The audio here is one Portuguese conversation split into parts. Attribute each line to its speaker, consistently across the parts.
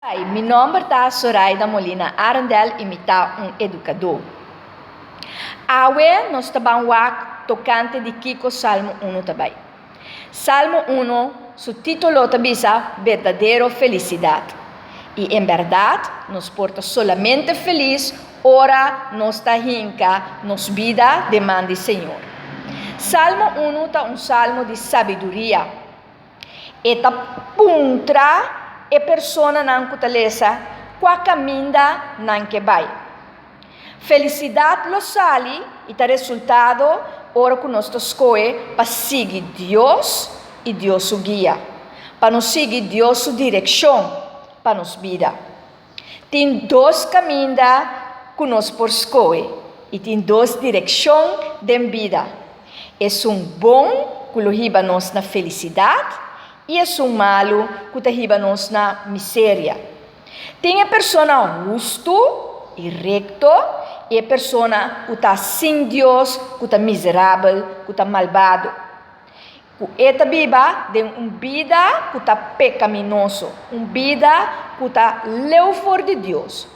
Speaker 1: Hi, meu nome é Zoraida Molina Arundel e eu educador. Awe nós trabalhamos tocante de Kiko Salmo 1 também. Salmo 1, seu título também é Verdadeiro Felicidade. E em verdade, nos porta solamente feliz, ora nos está hinca, nos vida demanda Senhor. Salmo 1 é salmo de sabedoria. Eta puntra e persona não cutalesa, qua caminda não que vai. Felicidade lo sali e tá resultado ora que nós escolhe para seguir Deus e Deus o guia, para nos seguir Deus sua direção para nos vida. Tem dois caminhos que nós por escolhe e tem duas direções de vida. É bom que lo riba nós na felicidade e é malo que te riba nós na miséria. Tem a pessoa justo e recto e a pessoa que está sem Deus, que está miserável, que está malvado. Esta Bíblia tem vida que está pecaminoso, vida que está leu de Deus.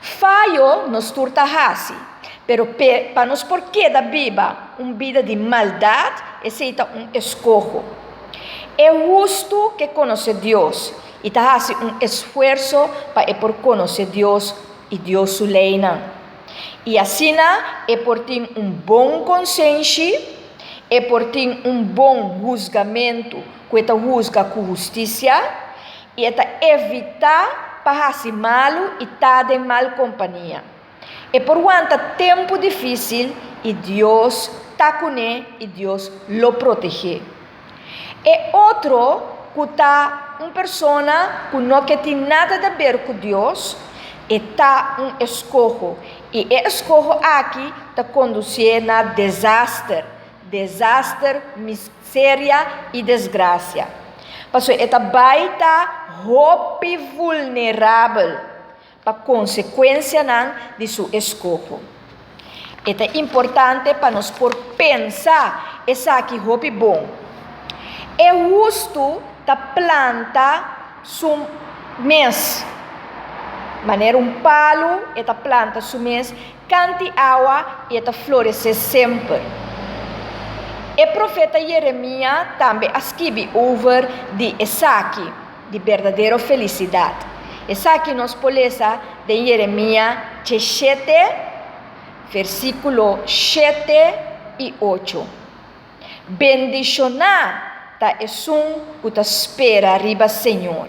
Speaker 1: Falho nos turta hasi, pero para nós porque da Bíblia vida de maldade, esse é escojo. É justo que conhece Deus e está fazendo esforço para por conhecer Deus e Deus sua lei. E assim é por ter bom consciência, é por ter bom julgamento, que está juzga com justiça, e está evitar para fazer mal e estar em mal companhia. É por quanto tempo difícil e Deus está com ele e Deus lo protege. É outro que está uma pessoa que não tem nada a ver com Deus, está escojo. E escojo aqui está conduzindo a desastre, miséria e desgraça. Porque esta baita roupa vulnerável para consequência de seu escojo. É importante para nós por pensar essa aqui roupa bom. É justo da planta sum mês. Maneira palo, esta planta sum mês, cante água e esta floresce sempre. O profeta Jeremias também escreve over de Esaqui, de verdadeira felicidade. Esaqui nos poleza de Jeremias 7, versículo 7 e 8. Bendicionar é que te espera arriba Senhor,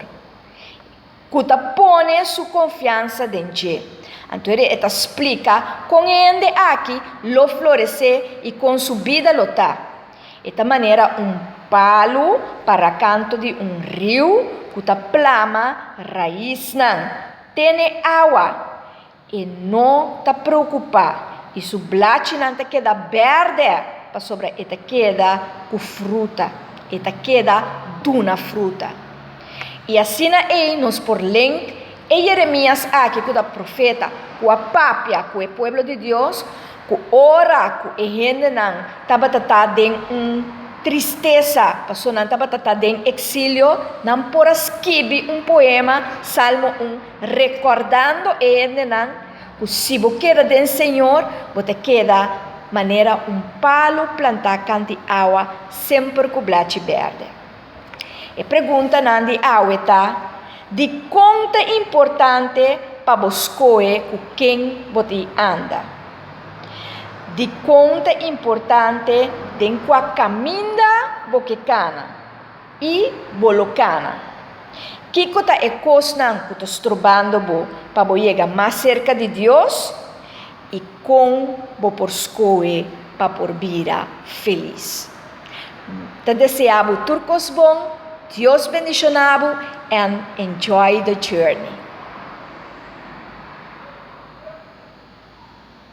Speaker 1: que te pone sua confiança em Ti. Então ele te explica com ele aqui lo florescer e com sua vida lo tá. Esta maneira palo para canto de rio que te plama raiz não tem água e não te preocupa e sua blate não te queda verde para sobre esta queda com fruta. Esta queda duna fruta. E assim é nos por lente, e Jeremias aqui, que é o profeta, que a papia, que é o povo de Deus, que ora, que a gente não estava em tristeza, passou não estava em exílio, não por escrever poema, Salmo 1, recordando a gente não, que se você quer do Senhor, você queda maneira palo plantar cante água sempre com blate verde. E pergunta nandi água de quanto é importante para buscar com quem você anda. De quanto é importante de qual caminho você cana e bolocana. Que coisa é coisa que estás trovando para você chegar mais cerca de Deus e com por escolher para por vida feliz. Te desejo turcos bom, Deus bendicionado and enjoy the journey.